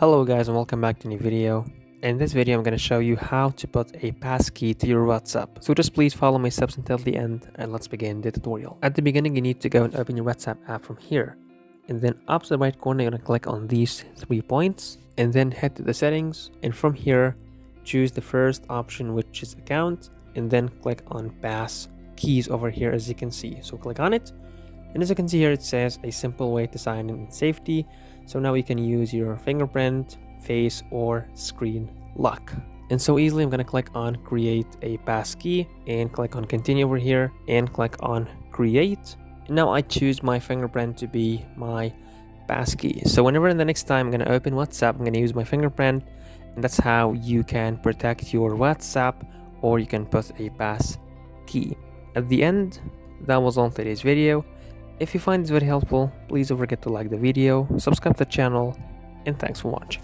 Hello guys and welcome back to a new video. In this video I'm going to show you how to put a passkey to your WhatsApp. So just please follow my steps until the end and let's begin the tutorial. At the beginning you need to go and open your WhatsApp app from here. And then up to the right corner you're going to click on these 3 points and then head to the settings, and from here choose the first option, which is account, and then click on pass keys over here as you can see. So click on it. And as you can see here, it says a simple way to sign in safety. So now you can use your fingerprint, face, or screen lock. And so easily I'm going to click on create a passkey and click on continue over here and click on create. And now I choose my fingerprint to be my passkey. So whenever the next time I'm going to open WhatsApp, I'm going to use my fingerprint. And that's how you can protect your WhatsApp, or you can put a passkey. At the end, that was all today's video. If you find this very helpful, please don't forget to like the video, subscribe to the channel, and thanks for watching.